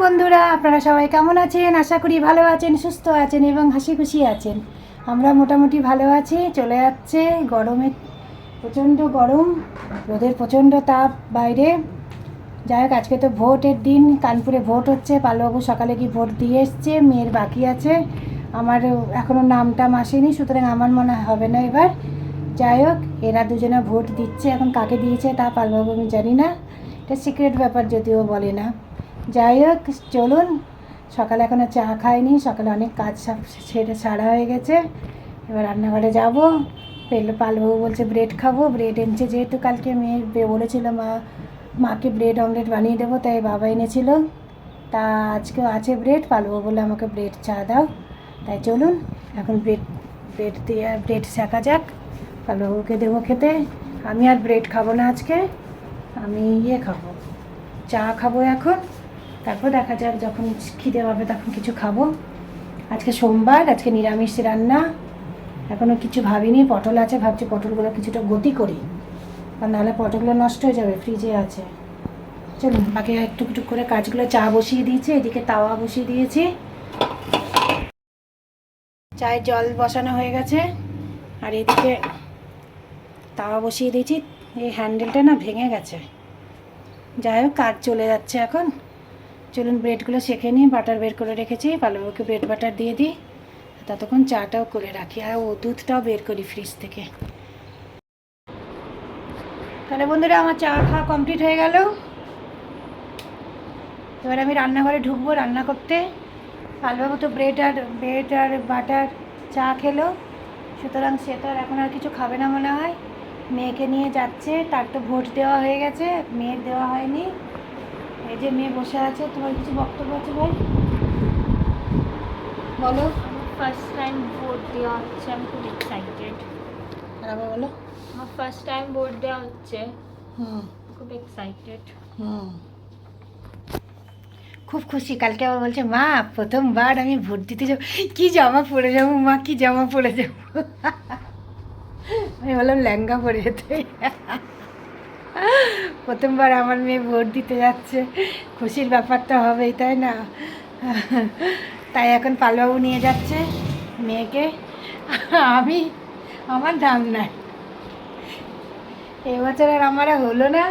বন্ধুরা, আপনারা সবাই কেমন আছেন? আশা করি ভালো আছেন, সুস্থ আছেন এবং হাসি খুশি আছেন। আমরা মোটামুটি ভালো আছি। চলে যাচ্ছে গরমে, প্রচণ্ড গরম, রোদের প্রচণ্ড তাপ বাইরে। যাই হোক, আজকে তো ভোটের দিন, কানপুরে ভোট হচ্ছে। পালবাবু সকালে গিয়ে ভোট দিয়ে এসছে, মেয়ের বাকি আছে। আমার এখনও নামটা আসেনি, সুতরাং আমার মনে হবে না এবার। যাই হোক, এরা দুজনে ভোট দিচ্ছে। এখন কাকে দিয়েছে তা পালবাবু আমি জানি না, এটা সিক্রেট ব্যাপার, যদিও বলে না। যাই হোক, চলুন। সকালে এখনও চা খাইনি, সকালে অনেক কাজ সব ছাড়া হয়ে গেছে। এবার রান্নাঘরে যাবো। পালবাবু বলছে ব্রেড খাবো, ব্রেড এনেছে যেহেতু। কালকে মেয়ে বলেছিল মাকে ব্রেড অমলেট বানিয়ে দেবো, তাই বাবা এনেছিল। তা আজকেও আছে ব্রেড। পালবাবু বলে আমাকে ব্রেড চা দাও। তাই চলুন এখন ব্রেড দিয়ে ব্রেড শেখা যাক। পালবাবুকে দেবো খেতে। আমি আর ব্রেড খাবো না আজকে, আমি খাবো, চা খাবো এখন। তারপর দেখা যাক, যখন খিদে হবে তখন কিছু খাবো। আজকে সোমবার, আজকে নিরামিষ রান্না। এখনও কিছু ভাবিনি। পটল আছে, ভাবছি পটলগুলো কিছুটা গতি করি, কারণ নাহলে পটলগুলো নষ্ট হয়ে যাবে, ফ্রিজে আছে। চলুন বাকি একটু একটু করে কাজগুলো। চা বসিয়ে দিয়েছি, এদিকে তাওয়া বসিয়ে দিয়েছি, চায়ের জল বসানো হয়ে গেছে। আর এদিকে তাওয়া বসিয়ে দিয়েছি। এই হ্যান্ডেলটা না ভেঙে গেছে। যাই হোক, কাজ চলে যাচ্ছে এখন। চলুন ব্রেডগুলো সেঁকে নিই। বাটার বের করে রেখেছি, পালবাবুকে ব্রেড বাটার দিয়ে দিই। ততক্ষণ চাটাও করে রাখি, আর দুধটাও বের করি ফ্রিজ থেকে। তাহলে বন্ধুরা, আমার চা খাওয়া কমপ্লিট হয়ে গেল। এবার আমি রান্নাঘরে ঢুকবো রান্না করতে। পালবাবু তো ব্রেড আর বাটার চা খেলো, সুতরাং সে তো আর এখন আর কিছু খাবে না মনে হয়। মেয়েকে নিয়ে যাচ্ছে, তার তো ভোট দেওয়া হয়ে গেছে, মেয়ের দেওয়া হয়নি। এই যে মেয়ে বসে আছে। তোমার কিছু বক্তব্য আছে ভাই? বলো। ফার্স্ট টাইম ভোট দেওয়া হচ্ছে, আমি খুব এক্সাইটেড। আর আবার বলো। আমার ফার্স্ট টাইম ভোট দেওয়া হচ্ছে, হুম খুব এক্সাইটেড। হুম খুব খুশি। কালকে আবার বলছে, মা প্রথমবার আমি ভোট দিতে যাবো, কী জামা পরে যাবো মা, কী জামা পরে যাবো। আমি বললাম লেহেঙ্গা পরে যেতে। প্রথমবার আমার মেয়ে ভোট দিতে যাচ্ছে, খুশির ব্যাপারটা হবেই, তাই না? তাই এখন পালবাবু নিয়ে যাচ্ছে মেয়েকে। আমি, আমার দাম নাই। এবছর আর আমার হলো না।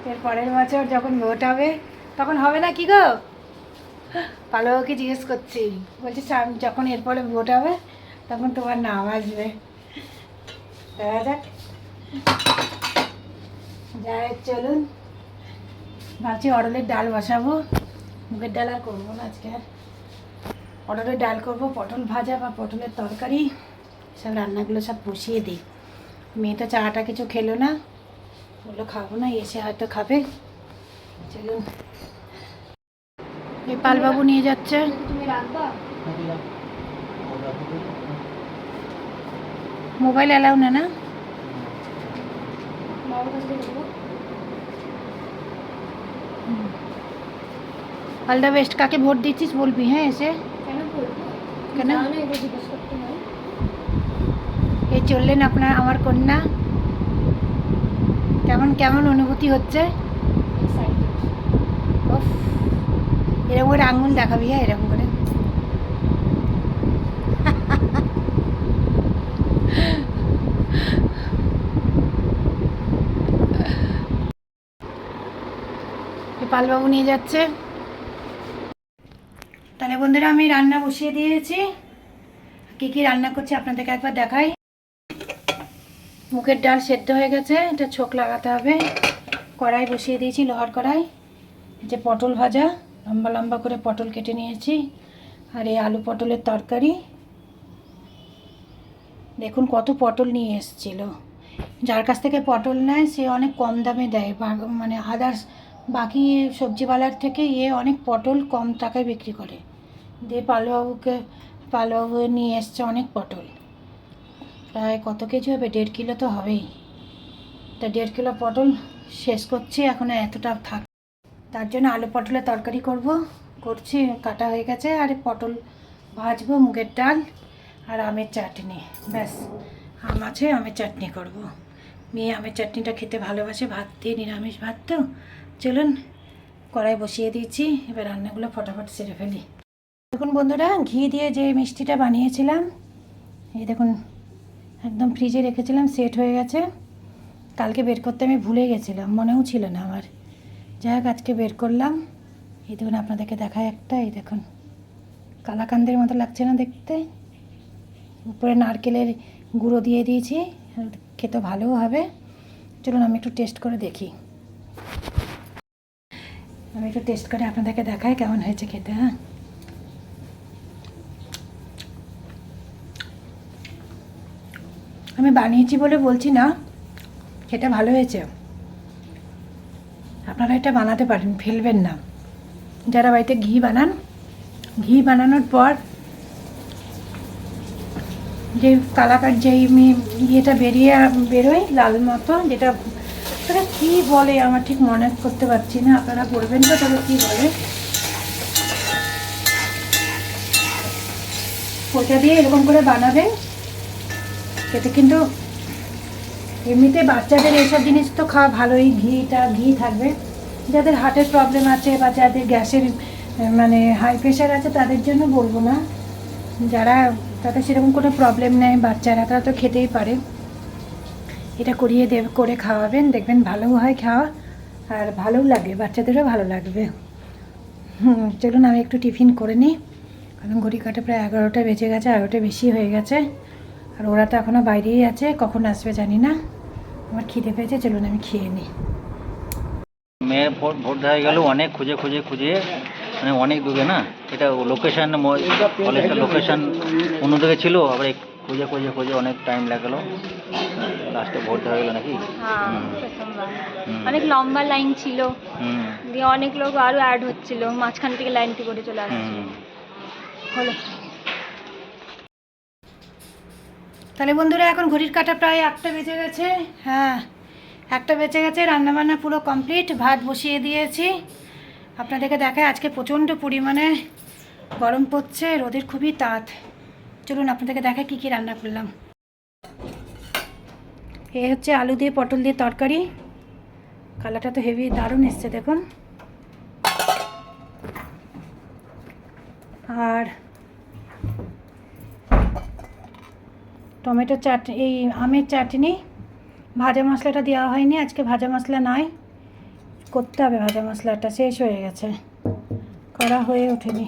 এর পরের বছর যখন ভোট হবে তখন হবে না কি গো? পালবাবুকে জিজ্ঞেস করছি, বলছি যখন এরপরে ভোট হবে তখন তোমার নাম আসবে। দেখা যাক। যাই চলুন। ভাবছি অরলের ডাল বসাবো, মুগের ডাল আর করবো না আজকে। আর অরলের ডাল করবো, পটল ভাজা বা পটলের তরকারি, সব রান্নাগুলো সব বসিয়ে দিই। মেয়ে তো চাটা কিছু খেলো না, বললো খাবো না, এসে হয়তো খাবে। চলুন। এই পালবাবু নিয়ে যাচ্ছে। তুমি রাখবা? মোবাইল অ্যালাউ না, না? বাবার কাছে দেবো। All the best. কাকে ভোট দিচ্ছিস বলবি, হ্যাঁ এসে। কেন বলবো? কেন? জানো না, এটা জিজ্ঞেস করতে হয়। এই চললেন আমার কন্যা। কেমন কেমন অনুভূতি হচ্ছে? এক্সাইটেড। উফ, এরকম করে আঙুল দেখাবি, হ্যাঁ এরকম করে। পালবাবু নিয়ে যাচ্ছে। তাহলে বন্ধুরা, আমি রান্না বসিয়ে দিয়েছি। কী কী রান্না করছি আপনাদেরকে একবার দেখাই। মুগের ডাল সেদ্ধ হয়ে গেছে, এটা ছোক লাগাতে হবে। কড়াই বসিয়ে দিয়েছি, লোহার কড়াই। যে পটল ভাজা, লম্বা লম্বা করে পটল কেটে নিয়েছি। আর এই আলু পটলের তরকারি। দেখুন কত পটল নিয়ে এসেছিলো। যার কাছ থেকে পটল নেয় সে অনেক কম দামে দেয়, মানে আদার্স বাকি সবজিওয়ালার থেকে অনেক পটল কম টাকায় বিক্রি করে। দিয়ে পালবাবু নিয়ে এসছে অনেক পটল। প্রায় কত কেজি হবে, 1.5 কিলো তো হবেই। তা 1.5 কিলো পটল শেষ করছি, এখনও এতটা থাক। তার জন্য আলু পটলের তরকারি করছি, কাটা হয়ে গেছে। আর পটল ভাজবো, মুগের ডাল আর আমের চাটনি, ব্যাস। আম আছে, আমের চাটনি করব। মেয়ে আমের চাটনিটা খেতে ভালোবাসে, ভাত দিয়ে, নিরামিষ ভাত তো। চলুন কড়াই বসিয়ে দিয়েছি, এবার রান্নাগুলো ফটাফট সেরে ফেলি। দেখুন বন্ধুরা, ঘি দিয়ে যে মিষ্টিটা বানিয়েছিলাম, এই দেখুন একদম ফ্রিজে রেখেছিলাম, সেট হয়ে গেছে। কালকে বের করতে আমি ভুলে গেছিলাম, মনেও ছিল না আমার। যাই হোক, আজকে বের করলাম। এই দেখুন, আপনাদেরকে দেখায় একটা, এই দেখুন কালাকান্দের মতো লাগছে না দেখতে? উপরে নারকেলের গুঁড়ো দিয়ে দিয়েছি, খেতে ভালোও হবে। চলুন আমি একটু টেস্ট করে দেখি। আমি একটু টেস্ট করে আপনাদেরকে দেখাই কেমন হয়েছে খেতে। হ্যাঁ, আমি বানিয়েছি বলে বলছি না, খেতে ভালো হয়েছে। আপনারা এটা বানাতে পারেন, ফেলবেন না। যারা বাড়িতে ঘি বানান, ঘি বানানোর পর যে কালাকার যেই ইয়েটা বেরোয় লাল মতো, যেটা ওটা কী বলে আমার ঠিক মনে করতে পারছি না, আপনারা বলবেন তো তবে কী বলে। ওটা দিয়ে এরকম করে বানাবেন, এতে কিন্তু এমনিতে বাচ্চাদের এইসব জিনিস তো খাওয়া ভালোই, ঘি থাকবে। যাদের হার্টের প্রবলেম আছে বা যাদের গ্যাসের মানে হাই প্রেশার আছে তাদের জন্য বলবো না, যারা তাদের সেরকম কোনো প্রবলেম নেই, বাচ্চারা তারা তো খেতেই পারে। এটা করে খাওয়াবেন, দেখবেন ভালোও হয় খাওয়া, আর ভালোও লাগে, বাচ্চাদেরও ভালো লাগবে। চলুন আমি একটু টিফিন করে নিই, কারণ ঘড়ি কাটে প্রায় 11টা বেজে গেছে, 11টা বেশি হয়ে গেছে। আর ওরা তো এখনও বাইরেই আছে, কখন আসবে জানি না। আমার খিদে পেয়েছে, চলুন আমি খেয়ে নিই। মেয়ের ভোট হয়ে গেল অনেক খুঁজে মানে অনেক দূরে না, এটা লোকেশান, কলেজটা লোকেশান অন্যদিকে ছিল, আবার খুঁজে অনেক টাইম লাগলো, লাস্টে ভোট হয়ে গেল নাকি? হ্যাঁ, প্রথমবার অনেক লম্বা লাইন ছিল, দিয়ে অনেক লোক আরও অ্যাড হচ্ছিল, মাঝখান থেকে লাইনটি করে চলে আসছিল। হলো। তাহলে বন্ধুরা, এখন ঘড়ির কাঁটা প্রায় 1টা বেজে গেছে। হ্যাঁ, 1টা বেজে গেছে, রান্নাবান্না পুরো কমপ্লিট, ভাত বসিয়ে দিয়েছি। আপনাদেরকে দেখায় আজকে প্রচণ্ড পরিমাণে গরম পড়ছে, রোদের খুবই তাত। চলুন আপনাদেরকে দেখায় কী কী রান্না করলাম। এই হচ্ছে আলু দিয়ে পটল দিয়ে তরকারি, কালারটা তো হেভি দারুণ এসছে দেখুন। আর টমেটো চাটনি, এই আমের চাটনি। ভাজা মশলাটা দেওয়া হয়নি আজকে, ভাজা মশলা নাই, করতে হবে ভাজা মশলাটা, শেষ হয়ে গেছে, করা হয়ে ওঠেনি।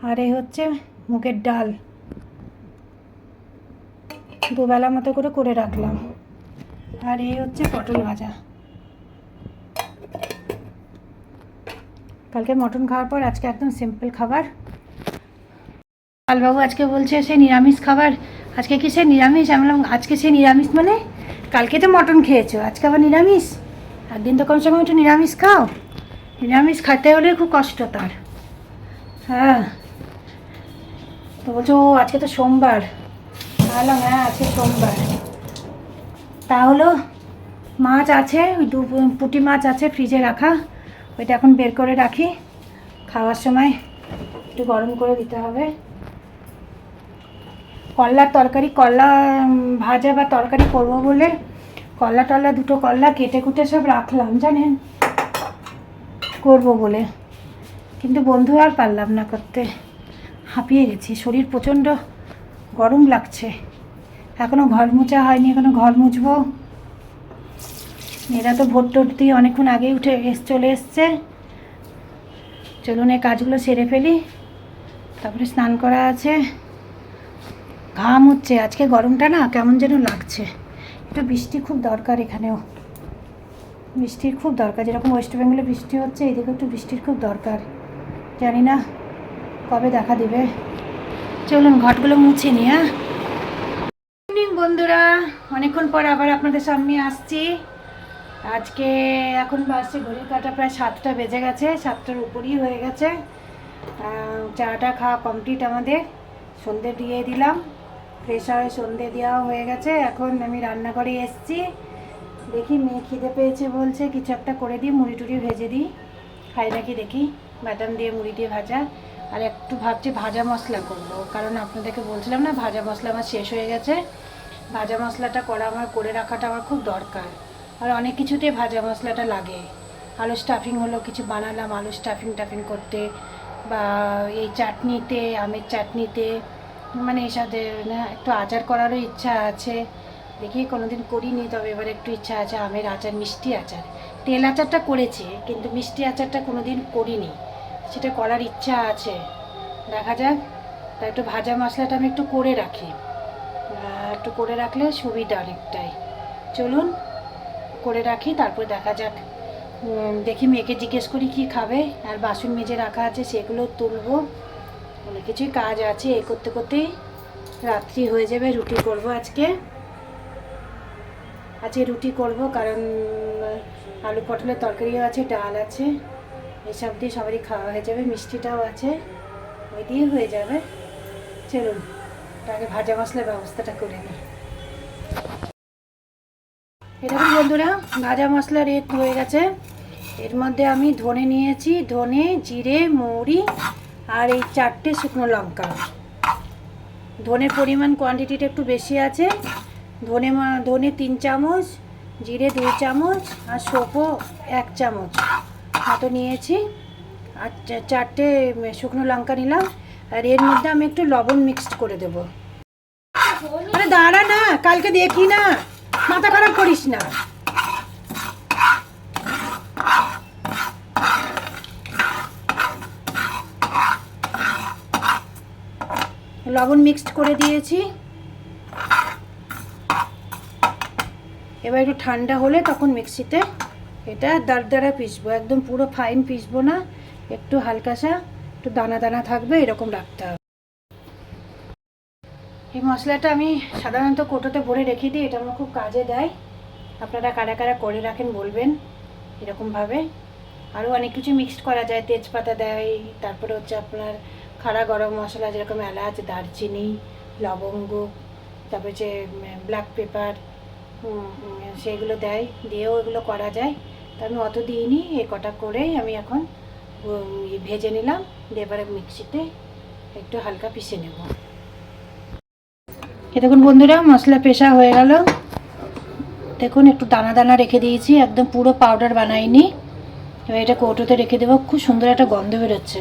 আর এই হচ্ছে মুগের ডাল, দুবেলা মতো করে রাখলাম। আর এই হচ্ছে পটল ভাজা। কালকে মটন খাওয়ার পর আজকে একদম সিম্পল খাবার। লালবাবু আজকে বলছে সে নিরামিষ খাবার, আজকে কি সে নিরামিষ? আমি বললাম আজকে সে নিরামিষ মানে কালকে তো মটন খেয়েছো, আজকে আবার নিরামিষ? একদিন তো কমসে কম একটু নিরামিষ খাও। নিরামিষ খেতে হলে খুব কষ্ট তার। হ্যাঁ, তো বলছো ও আজকে তো সোমবার। বললাম হ্যাঁ আজকে সোমবার। তাহলেও মাছ আছে, ওই পুঁটি মাছ আছে ফ্রিজে রাখা, ওইটা এখন বের করে রাখি, খাওয়ার সময় একটু গরম করে দিতে হবে। করলার তরকারি, করলা ভাজা বা তরকারি করবো বলে টল্লা দুটো করলা কেটে কুটে সব রাখলাম জানেন, করবো বলে, কিন্তু বন্ধু আর পারলাম না করতে, হাঁপিয়ে গেছি, শরীর প্রচণ্ড গরম লাগছে। এখনও ঘর মোছা হয়নি, এখনও ঘর মুছবো। এরা তো ভোট টোট দিয়ে অনেকক্ষণ আগেই চলে এসছে। চলুন এই কাজগুলো সেরে ফেলি, তারপরে স্নান করা আছে। ঘাম হচ্ছে আজকে, গরমটা না কেমন যেন লাগছে। একটু বৃষ্টি খুব দরকার, এখানেও বৃষ্টির খুব দরকার, যেরকম ওয়েস্ট বেঙ্গলে বৃষ্টি হচ্ছে এদিকে একটু বৃষ্টির খুব দরকার, জানি না কবে দেখা দেবে। চলুন ঘটগুলো মুছে নিই। হ্যাঁ, গুড ইভিনিং বন্ধুরা, অনেকক্ষণ পর আবার আপনাদের সামনে আসছি। আজকে এখন বাজছে ঘড়ির কাঁটা প্রায় 7টা বেজে গেছে, 7টার উপরই হয়ে গেছে। চাটা খাওয়া কমপ্লিট আমাদের, সন্ধে দিয়ে দিলাম, ফ্রেশ হয়ে সন্ধে দেওয়া হয়ে গেছে। এখন আমি রান্নাঘরে এসেছি, দেখি মেয়ে খিদে পেয়েছে বলছে, কিছু একটা করে দিই, মুড়ি টুড়ি ভেজে দিই, খাই নাকি দেখি, বাদাম দিয়ে মুড়ি দিয়ে ভাজা। আর একটু ভাবছি ভাজা মশলা করবো, কারণ আপনাদেরকে বলছিলাম না ভাজা মশলা আমার শেষ হয়ে গেছে। ভাজা মশলাটা করে রাখাটা আমার খুব দরকার, আর অনেক কিছুতে ভাজা মশলাটা লাগে, আলু স্টাফিং হলো, কিছু বানালাম আলু স্টাফিং করতে, বা এই চাটনিতে, আমের চাটনিতে, মানে এর সাথে না একটু আচার করারও ইচ্ছা আছে। দেখি কোনোদিন করিনি, তবে এবার একটু ইচ্ছা আছে আমের আচার, মিষ্টি আচার। তেল আচারটা করেছি কিন্তু মিষ্টি আচারটা কোনোদিন করিনি, সেটা করার ইচ্ছা আছে, দেখা যাক। তাই একটু ভাজা মশলাটা আমি একটু করে রাখি, একটু করে রাখলে সুবিধা অনেকটাই। চলুন করে রাখি, তারপর দেখা যাক। দেখি মেয়েকে জিজ্ঞেস করি কি খাবে, আর বাসন মেজে রাখা আছে সেগুলো তুলবো, অনেক কিছুই কাজ আছে। এ করতে করতেই রাত্রি হয়ে যাবে। রুটি করব আজকে রুটি করব, কারণ আলু পটলের তরকারিও আছে, ডাল আছে, এসব দিয়ে সবারই খাওয়া হয়ে যাবে, মিষ্টিটাও আছে, ওই দিয়ে হয়ে যাবে। চলুন আগে ভাজা মশলার ব্যবস্থাটা করে নিই। এরকম বন্ধুরা ভাজা মশলা রেড হয়ে গেছে। এর মধ্যে আমি ধনে নিয়েছি, ধনে, জিরে, মৌরি আর এই 4টে শুকনো লঙ্কা। ধনের পরিমাণ কোয়ান্টিটিটা একটু বেশি আছে। ধনে 3 চামচ, জিরে 2 চামচ আর সৌঁফও 1 চামচ মতো নিয়েছি, আর 4টে শুকনো লঙ্কা নিলাম। আর এর মধ্যে আমি একটু লবণ মিক্সড করে দেবো। আরে দাঁড়া না, কালকে দেখি না, মাথা খারাপ করিস না। লবণ মিক্সড করে দিয়েছি। এবার একটু ঠান্ডা হলে তখন মিক্সিতে এটা দাঁড়া পিসবো, একদম পুরো ফাইন পিসবো না, একটু হালকাসা, একটু দানা দানা থাকবে, এরকম রাখতে হবে। এই মশলাটা আমি সাধারণত কৌটোতে ভরে রেখে দিই, এটা আমার খুব কাজে দেয়। আপনারা কারা কারা করে রাখেন বলবেন এরকমভাবে। আরও অনেক কিছু মিক্সড করা যায়, তেজপাতা দেয়, তারপরে হচ্ছে আপনার খাড়া গরম মশলা যেরকম এলাচ, দারচিনি, লবঙ্গ, তারপরে যে ব্ল্যাক পেপার, সেগুলো দেয়, দিয়েও এগুলো করা যায়। তা আমি অত দিইনি, এ কটা করেই আমি এখন ভেজে নিলাম, দিয়ে এবারে মিক্সিতে একটু হালকা পিষে নেব। দেখুন বন্ধুরা মশলা পেশা হয়ে গেল। দেখুন একটু দানা দানা রেখে দিয়েছি, একদম পুরো পাউডার বানাইনি। এবার এটা কৌটোতে রেখে দেবো। খুব সুন্দর একটা গন্ধ বেরোচ্ছে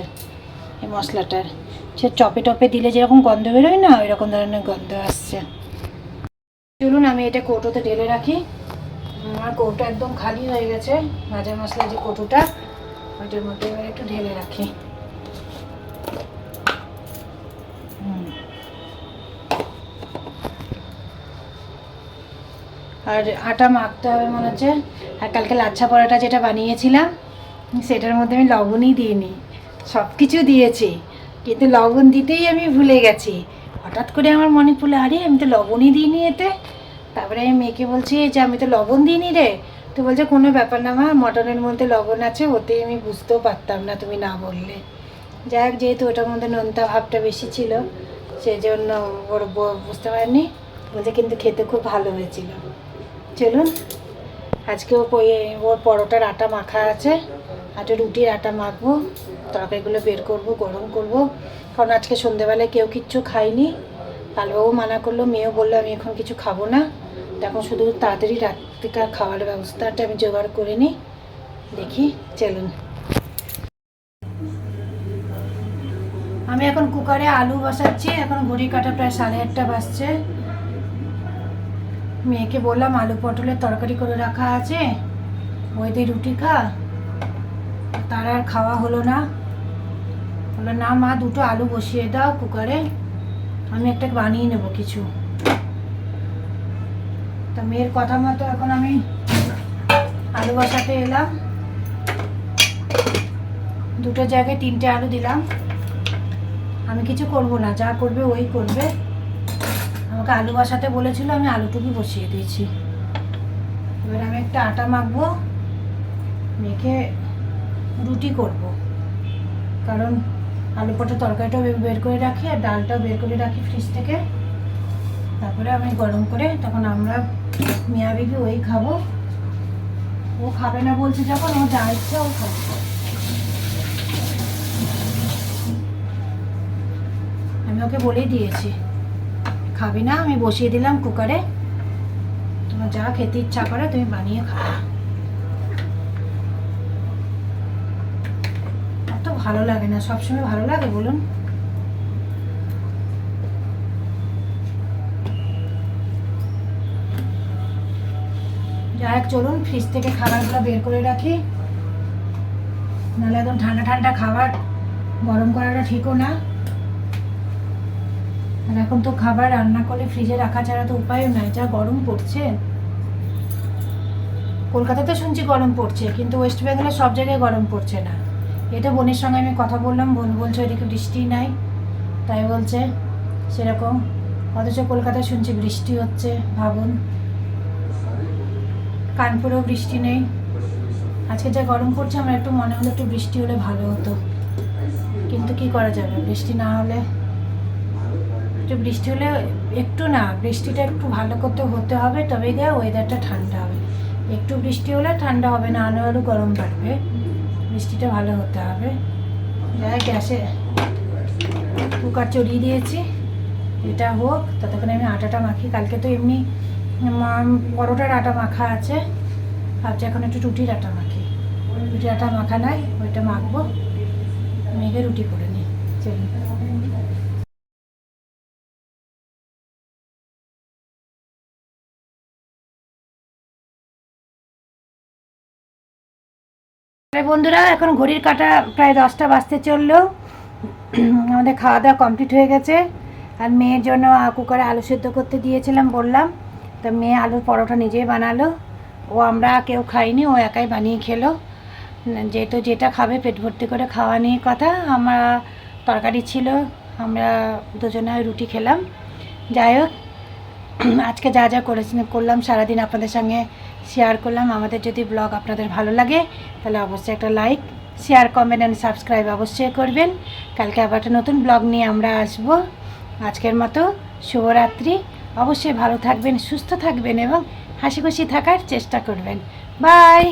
এই মশলাটার, সে চপে টপে দিলে যেরকম গন্ধ বেরোয় না, ওই রকম ধরনের গন্ধ আসছে। চলুন আমি এটা কৌটোতে ঢেলে রাখি। আমার কৌটো একদম খালি হয়ে গেছে, ভাজা মশলা যে কৌটোটা, ওইটার মধ্যে এবার একটু ঢেলে রাখি। আর আটা মাখতে হবে মনে হচ্ছে। আর কালকে লাচ্ছা পরোটা যেটা বানিয়েছিলাম সেটার মধ্যে আমি লবণই দিইনি, সব কিছু দিয়েছি কিন্তু লবণ দিতেই আমি ভুলে গেছি। হঠাৎ করে আমার মনে পড়লো, আরে আমি তো লবণই দিইনি এতে। তারপরে আমি মেয়েকে বলছি যে আমি তো লবণ দিইনি রে, তো বলছে কোনো ব্যাপার না মা, মটনের মধ্যে লবণ আছে, ওতেই আমি বুঝতেও পারতাম না তুমি না বললে। যাই হোক, যেহেতু ওটার মধ্যে নোনতা ভাবটা বেশি ছিল সেই জন্য ওর বুঝতে পারেনি, বলছে কিন্তু খেতে খুব ভালো হয়েছিল। চলুন আজকে ওর পরোটার আটা মাখা আছে, আজকে রুটির আটা মাখবো, তরকারিগুলো বের করব, গরম করব। কারণ আজকে সন্ধেবেলায় কেউ কিচ্ছু খায়নি, কালবাবু মানা করলো, মেয়েও বললো আমি এখন কিছু খাবো না, তখন শুধু তাড়াতাড়ি রাত্রিকার খাওয়ার ব্যবস্থাটা আমি জোগাড় করে নিই। দেখি চলুন। আমি এখন কুকারে আলু বসাচ্ছি, এখন ঘড়ি কাটা প্রায় 8:30 বাজছে। মেয়েকে বললাম আলু পটলের তরকারি করে রাখা আছে, ওই দিয়ে রুটি খা, তার আর খাওয়া হলো না। বললো না মা, 2টো আলু বসিয়ে দাও কুকারে, আমি একটা বানিয়ে নেবো কিছু। তা মেয়ের কথা মতো এখন আমি আলু বসাতে এলাম। 2টো জায়গায় 3টে আলু দিলাম। আমি কিছু করব না, যা করবে ওই করবে। আমাকে আলু বসাতে বলেছিল, আমি আলুটুকু বসিয়ে দিয়েছি। এবার আমি একটা আটা মাখবো, মেখে রুটি করব, কারণ আলু পটল তরকারিটাও বের করে রাখি আর ডালটাও বের করে রাখি ফ্রিজ থেকে। তারপরে আমি গরম করে তখন আমরা মিয়া বিবি ওই খাবো। ও খাবে না বলছে যখন, ও যা ইচ্ছা ও খাবে। আমি ওকে বলেই দিয়েছি খাবি না, আমি বসিয়ে দিলাম কুকারে, তোমার যা খেতে ইচ্ছা করে তুমি বানিয়ে খাবে। ভালো লাগে না, সবসময় ভালো লাগে বলুন? যাই হোক, চলুন ফ্রিজ থেকে খাবারগুলো বের করে রাখি, নাহলে একদম ঠান্ডা ঠান্ডা খাবার গরম করাটা ঠিকও না। আর এখন তো খাবার রান্না করলে ফ্রিজে রাখা ছাড়া তো উপায়ও নাই, যা গরম পড়ছে। কলকাতাতে শুনছি গরম পড়ছে, কিন্তু ওয়েস্ট বেঙ্গলে সব জায়গায় গরম পড়ছে না। এটা বোনের সঙ্গে আমি কথা বললাম, বোন বলছে ওইদিকে বৃষ্টি নাই, তাই বলছে সেরকম, অথচ কলকাতায় শুনছি বৃষ্টি হচ্ছে। ভাবুন, কানপুরেও বৃষ্টি নেই। আজকে যা গরম পড়ছে, আমার একটু মনে হলো একটু বৃষ্টি হলে ভালো হতো, কিন্তু কি করা যাবে, বৃষ্টি না হলে, একটু বৃষ্টি হলে, একটু না, বৃষ্টিটা একটু ভালো করতে হতে হবে, তবেই গিয়ে ওয়েদারটা ঠান্ডা হবে। একটু বৃষ্টি হলে ঠান্ডা হবে না, আরও গরম বাড়বে। বৃষ্টিটা ভালো হতে হবে। যাই, গ্যাসে কুকার চড়িয়ে দিয়েছি, এটা হোক, ততক্ষণে আমি আটাটা মাখি। কালকে তো এমনি পরোটার আটা মাখা আছে, ভাবছি এখন একটু রুটির আটা মাখি। রুটির আটা মাখা নাই, ওইটা মাখবো, মেঘে রুটি করে নিই। চলুন। বন্ধুরা, এখন ঘড়ির কাঁটা প্রায় 10টা বাজতে চললো। আমাদের খাওয়া দাওয়া কমপ্লিট হয়ে গেছে। আর মেয়ের জন্য কুকারে আলু সেদ্ধ করতে দিয়েছিলাম বললাম, তো মেয়ে আলুর পরোটা নিজেই বানালো। ও আমরা কেউ খাইনি, ও একাই বানিয়ে খেলো। যেহেতু যেটা খাবে পেট ভর্তি করে খাওয়া নিয়ে কথা। আমরা তরকারি ছিল, আমরা দুজনে রুটি খেলাম। যাই হোক, আজকে যা যা করলাম সারাদিন আপনাদের সঙ্গে শেয়ার করলাম। আমাদের যদি ব্লগ আপনাদের ভালো লাগে তাহলে অবশ্যই একটা like, share, comment and subscribe অবশ্যই করবেন। কালকে আবার একটা নতুন ব্লগ নিয়ে আমরা আসব। আজকের মতো শুভরাত্রি। অবশ্যই ভালো থাকবেন, সুস্থ থাকবেন এবং হাসি খুশি থাকার চেষ্টা করবেন। বাই।